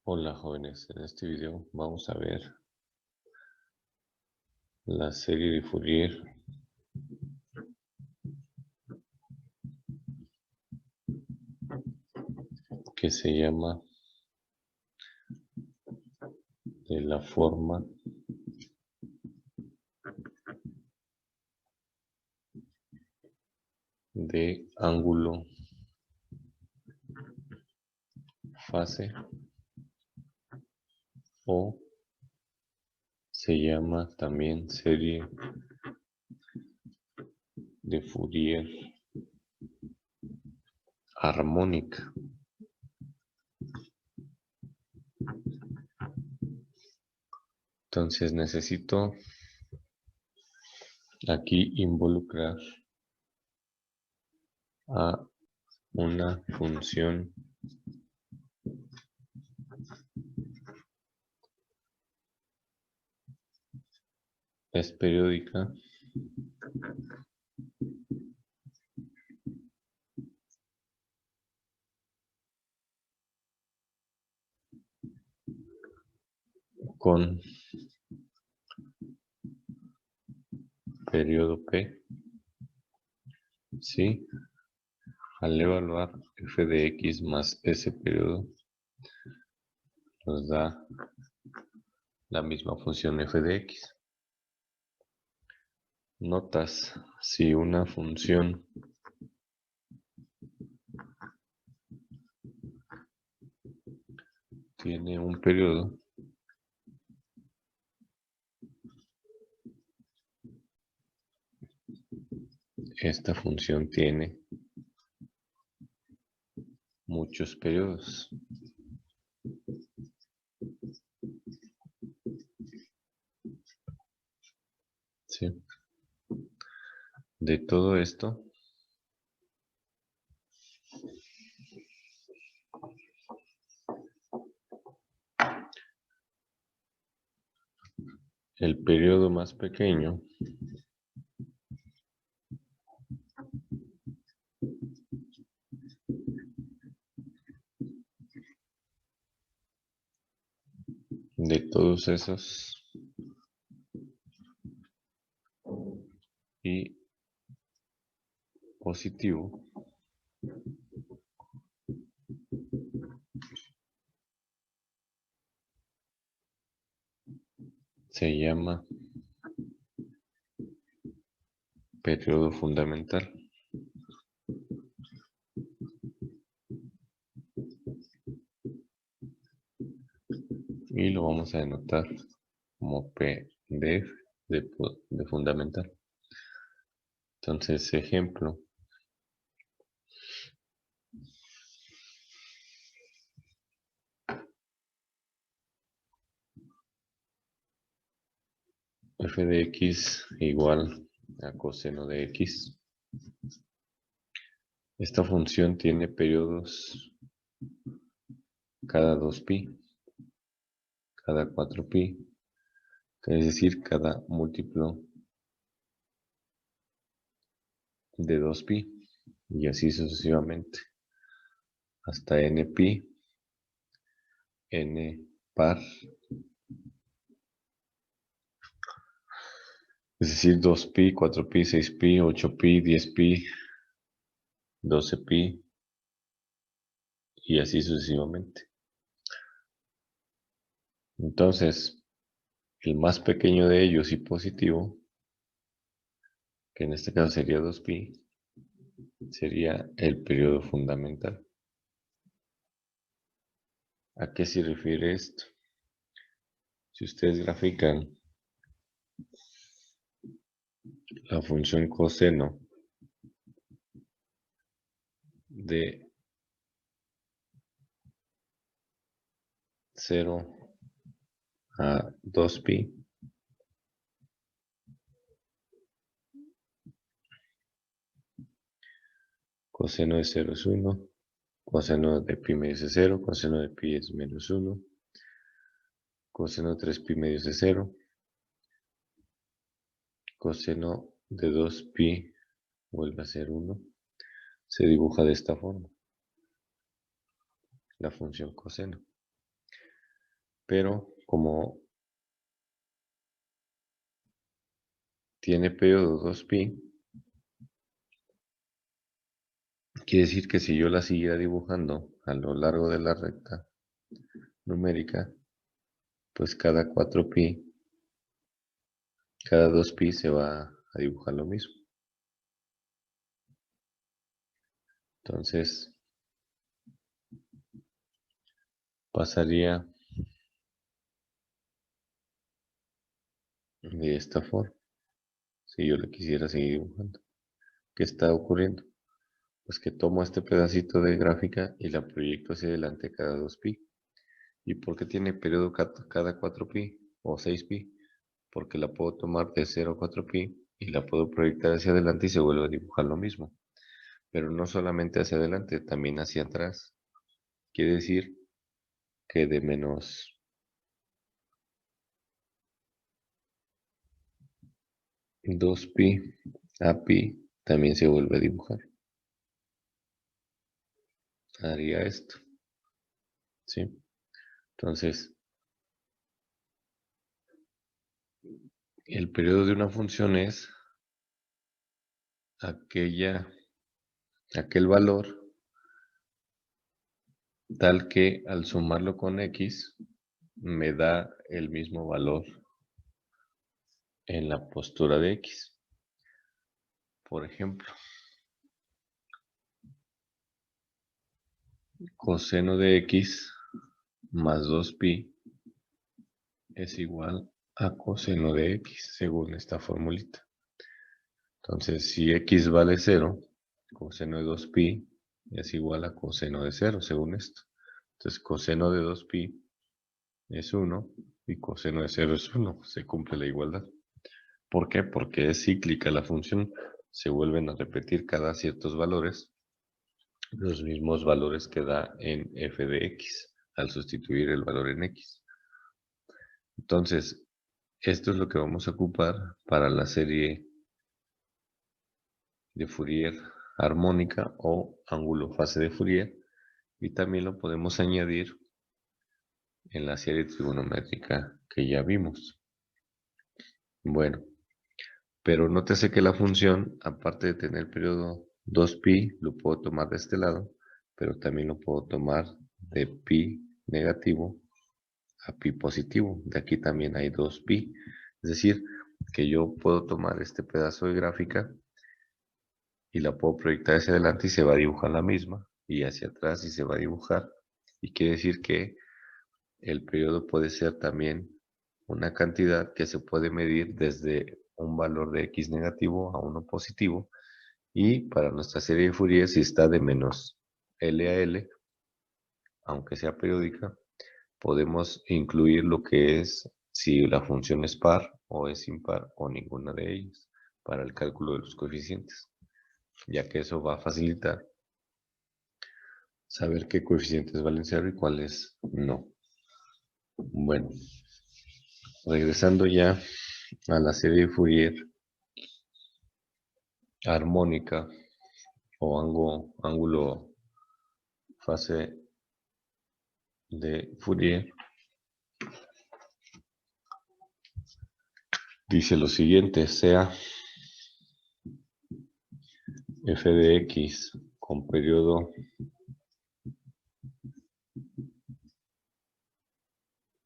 Hola jóvenes, en este video vamos a ver la serie de Fourier que se llama de la forma de ángulo fase o se llama también serie de Fourier armónica. Entonces necesito aquí involucrar a una función es periódica con periodo P, ¿sí? Al evaluar f de x más ese periodo nos da la misma función f de x. Notas: si una función tiene un periodo, esta función tiene muchos periodos. ¿Sí? De todo esto, el periodo más pequeño de todos esos y positivo se llama periodo fundamental. Y lo vamos a denotar como P de F de fundamental. Entonces, ejemplo. F de x igual a coseno de x. Esta función tiene periodos cada 2pi, cada 4pi, es decir, cada múltiplo de 2pi, y así sucesivamente, hasta npi, n par, es decir, 2pi, 4pi, 6pi, 8pi, 10pi, 12pi, y así sucesivamente. Entonces, el más pequeño de ellos y positivo, que en este caso sería 2pi, sería el periodo fundamental. ¿A qué se refiere esto? Si ustedes grafican la función coseno de 0 a 2pi, coseno de 0 es 1, coseno de pi medio es 0, coseno de pi es menos 1, coseno de 3pi medio es 0, coseno de 2pi vuelve a ser 1, se dibuja de esta forma la función coseno. pero como tiene periodo 2pi, quiere decir que si yo la siguiera dibujando a lo largo de la recta numérica, pues cada 4pi, cada 2pi se va a dibujar lo mismo. Entonces, pasaría de esta forma, si yo le quisiera seguir dibujando. ¿Qué está ocurriendo? Pues que tomo este pedacito de gráfica y la proyecto hacia adelante cada 2pi. ¿Y por qué tiene periodo cada 4pi o 6pi? Porque la puedo tomar de 0 a 4pi y la puedo proyectar hacia adelante y se vuelve a dibujar lo mismo. Pero no solamente hacia adelante, también hacia atrás. Quiere decir que de menos 2pi a pi también se vuelve a dibujar. Haría esto. ¿Sí? Entonces, el periodo de una función es aquel valor tal que al sumarlo con x me da el mismo valor en la postura de x. Por ejemplo, coseno de x más 2pi es igual a coseno de x, según esta formulita. Entonces, si x vale 0, coseno de 2pi es igual a coseno de 0, según esto. Entonces, coseno de 2pi es 1 y coseno de 0 es 1. Se cumple la igualdad. ¿Por qué? Porque es cíclica la función. Se vuelven a repetir cada ciertos valores los mismos valores que da en f de x al sustituir el valor en x. Entonces, esto es lo que vamos a ocupar para la serie de Fourier armónica o ángulo fase de Fourier, y también lo podemos añadir en la serie trigonométrica que ya vimos. Bueno, pero nótese que la función, aparte de tener periodo 2pi, lo puedo tomar de este lado, pero también lo puedo tomar de pi negativo a pi positivo. De aquí también hay 2pi. Es decir, que yo puedo tomar este pedazo de gráfica y la puedo proyectar hacia adelante y se va a dibujar la misma, y hacia atrás y se va a dibujar. Y quiere decir que el periodo puede ser también una cantidad que se puede medir desde un valor de x negativo a uno positivo, y para nuestra serie de Fourier, si está de menos L a L, aunque sea periódica, podemos incluir lo que es si la función es par o es impar o ninguna de ellas para el cálculo de los coeficientes, ya que eso va a facilitar saber qué coeficientes valen 0 y cuáles no. Bueno, regresando ya a la serie de Fourier armónica o ángulo fase de Fourier, dice lo siguiente: sea f de x con periodo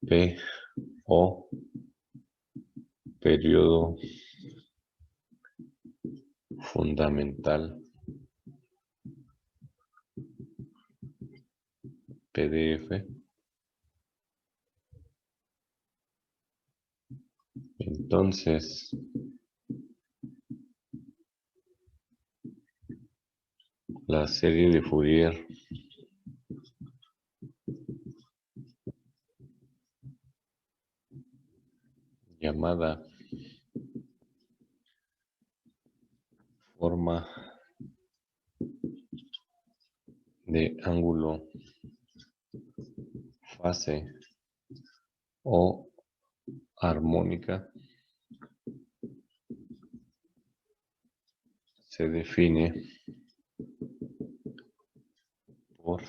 p o periodo fundamental PDF, entonces la serie de Fourier llamada forma de ángulo fase o armónica se define por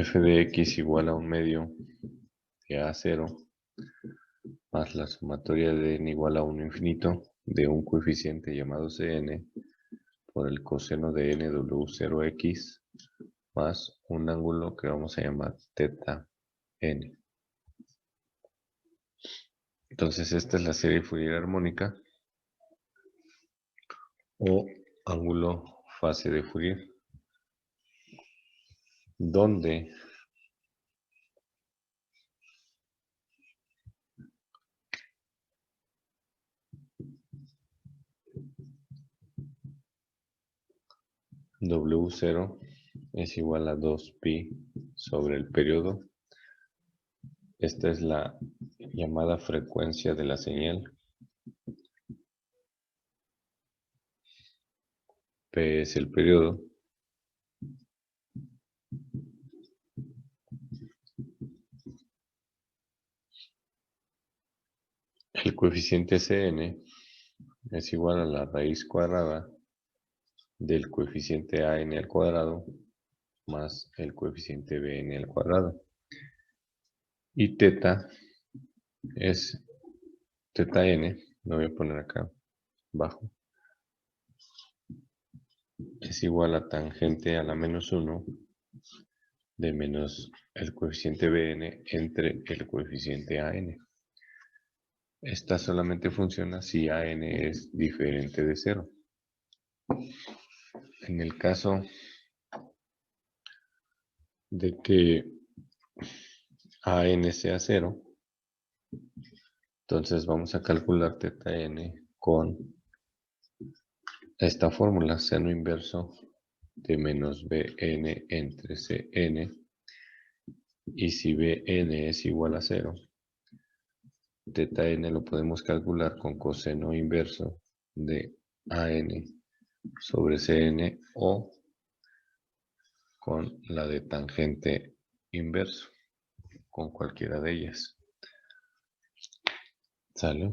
f de x igual a un medio de a0 más la sumatoria de n igual a 1 infinito de un coeficiente llamado Cn por el coseno de nw0x más un ángulo que vamos a llamar θ n. Entonces esta es la serie Fourier armónica o ángulo fase de Fourier, donde W0 es igual a 2pi sobre el periodo. Esta es la llamada frecuencia de la señal. P es el periodo. El coeficiente Cn es igual a la raíz cuadrada del coeficiente an al cuadrado más el coeficiente bn al cuadrado. Y θ es θn, lo voy a poner acá abajo, es igual a tangente a la menos 1 de menos el coeficiente bn entre el coeficiente an. Esta solamente funciona si an es diferente de 0. En el caso de que an sea 0, entonces vamos a calcular θn con esta fórmula, seno inverso de menos bn entre cn, y si bn es igual a 0, θn lo podemos calcular con coseno inverso de an sobre cn o con la de tangente inverso, con cualquiera de ellas. ¿Sale?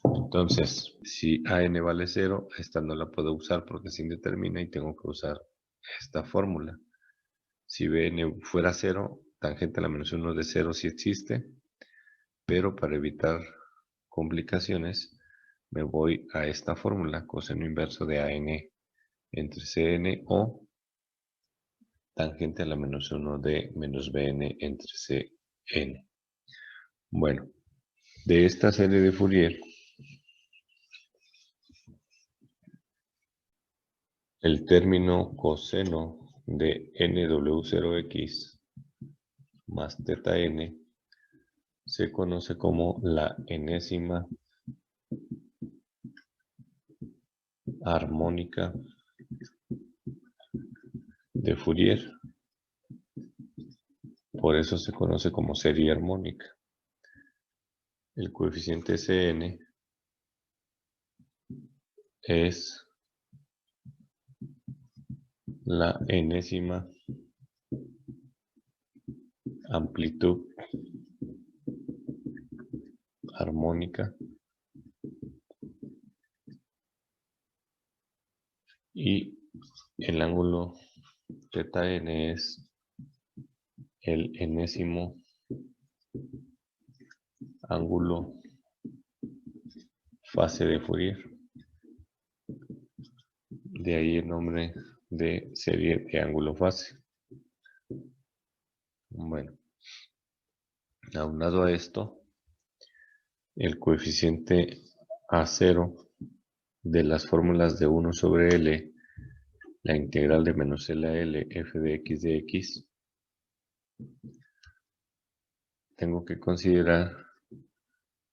Entonces, si an vale 0, esta no la puedo usar porque es indeterminada y tengo que usar esta fórmula. Si bn fuera 0, tangente a la menos 1 de 0 sí existe, pero para evitar complicaciones me voy a esta fórmula, coseno inverso de an entre cn o tangente a la menos 1 de menos bn entre cn. Bueno, de esta serie de Fourier, el término coseno de nw0x más θn se conoce como la enésima armónica de Fourier. Por eso se conoce como serie armónica. El coeficiente Cn es la enésima amplitud armónica y el ángulo θn es el enésimo ángulo fase de Fourier. De ahí el nombre de serie de ángulo fase. Bueno, aunado a esto, el coeficiente A0 de las fórmulas de 1 sobre L, la integral de menos L a L, f de x, tengo que considerar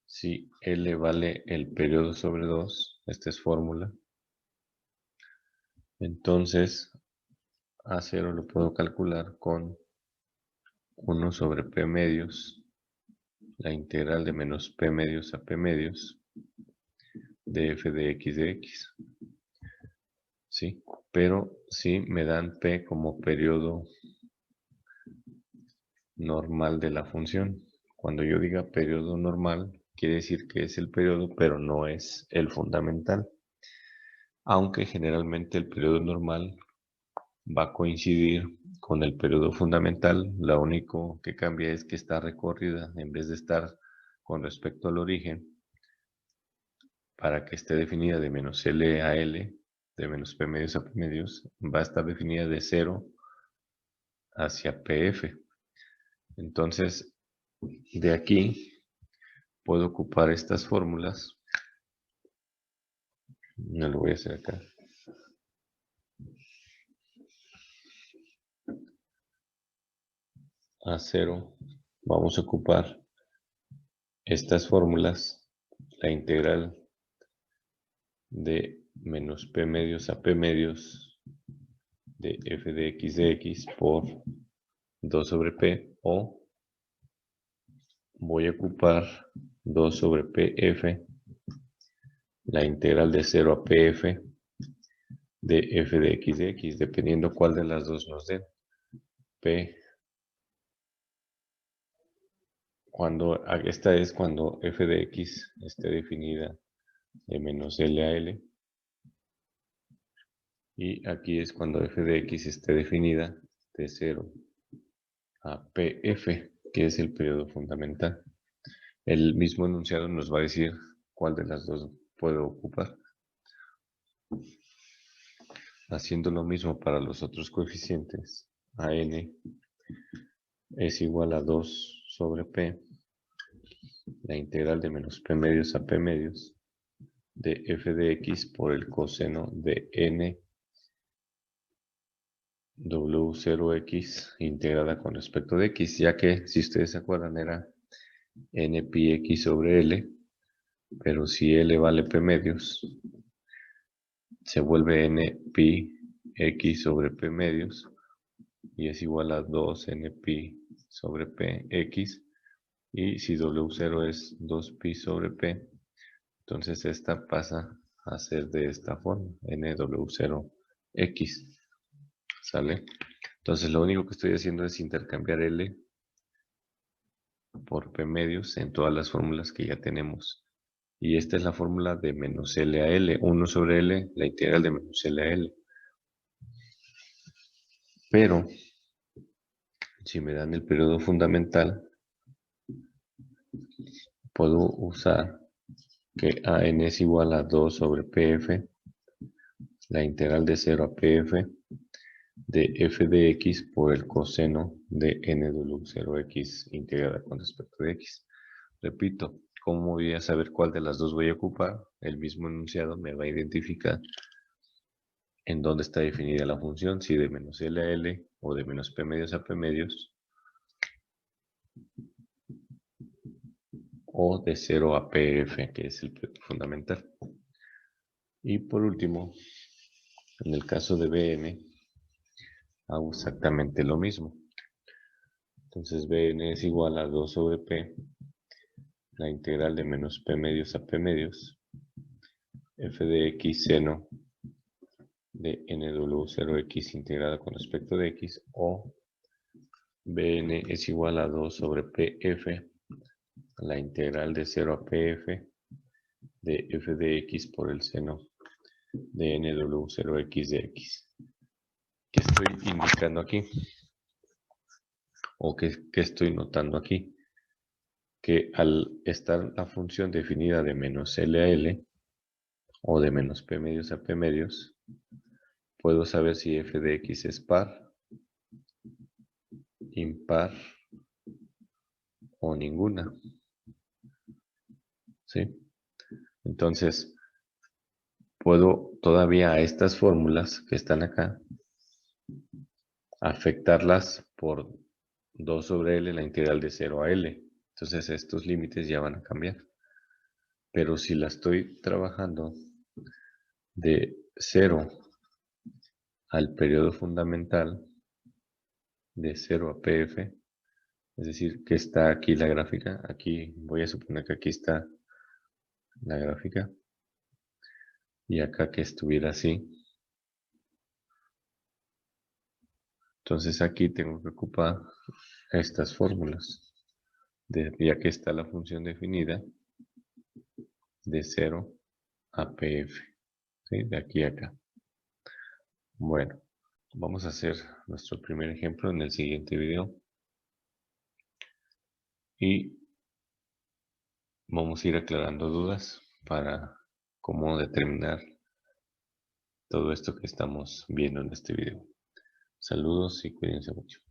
si L vale el periodo sobre 2, esta es fórmula. Entonces, A0 lo puedo calcular con 1 sobre P medios, la integral de menos P medios a P medios, de f de x. ¿Sí? Pero si me dan P como periodo normal de la función. Cuando yo diga periodo normal, quiere decir que es el periodo, pero no es el fundamental. Aunque generalmente el periodo normal va a coincidir con el periodo fundamental. Lo único que cambia es que está recorrida, en vez de estar con respecto al origen, para que esté definida de menos L a L, de menos P medios a P medios, va a estar definida de 0 hacia PF. Entonces, de aquí puedo ocupar estas fórmulas. No lo voy a hacer acá. A 0, vamos a ocupar estas fórmulas, la integral de menos P medios a P medios de f de x por 2 sobre P, o voy a ocupar 2 sobre PF, la integral de 0 a PF de f de x, dependiendo cuál de las dos nos den. P, esta es cuando f de x esté definida de menos L a L, y aquí es cuando f de x esté definida de 0 a PF, que es el periodo fundamental. El mismo enunciado nos va a decir cuál de las dos puedo ocupar. Haciendo lo mismo para los otros coeficientes, a n es igual a 2 sobre p, la integral de menos p medios a p medios de f de x por el coseno de n w0x integrada con respecto de x, ya que, si ustedes se acuerdan, era n pi x sobre l, pero si l vale p medios, se vuelve n pi x sobre p medios, y es igual a 2n pi sobre p x, y si w0 es 2 pi sobre p, entonces esta pasa a ser de esta forma, nw0x, ¿sale? Entonces lo único que estoy haciendo es intercambiar L por P medios en todas las fórmulas que ya tenemos. Y esta es la fórmula de menos L a L, 1 sobre L, la integral de menos L a L. Pero, si me dan el periodo fundamental, puedo usar que AN es igual a 2 sobre PF, la integral de 0 a PF, de f de x por el coseno de nw0x integrada con respecto de x. Repito, ¿cómo voy a saber cuál de las dos voy a ocupar? El mismo enunciado me va a identificar en dónde está definida la función, si de menos L a L o de menos P medios a P medios, o de 0 a PF, que es el fundamental. Y por último, en el caso de Bn, hago exactamente lo mismo. Entonces Bn es igual a 2 sobre P, la integral de menos P medios a P medios, f de x seno de nw0x integrada con respecto de x, o Bn es igual a 2 sobre Pf, la integral de 0 a Pf de f de x por el seno de nw0x de x. ¿Qué estoy indicando aquí? ¿O qué estoy notando aquí? Que al estar la función definida de menos L a L, o de menos P medios a P medios, puedo saber si f de x es par, impar o ninguna. ¿Sí? Entonces, puedo todavía a estas fórmulas que están acá, afectarlas por 2 sobre L, la integral de 0 a L. Entonces estos límites ya van a cambiar. Pero si la estoy trabajando de 0 al periodo fundamental, de 0 a PF, es decir, que está aquí la gráfica, aquí voy a suponer que aquí está la gráfica, y acá que estuviera así. Entonces aquí tengo que ocupar estas fórmulas, ya que está la función definida de 0 a PF, ¿sí? De aquí a acá. Bueno, Vamos a hacer nuestro primer ejemplo en el siguiente video y vamos a ir aclarando dudas para cómo determinar todo esto que estamos viendo en este video. Saludos y cuídense mucho.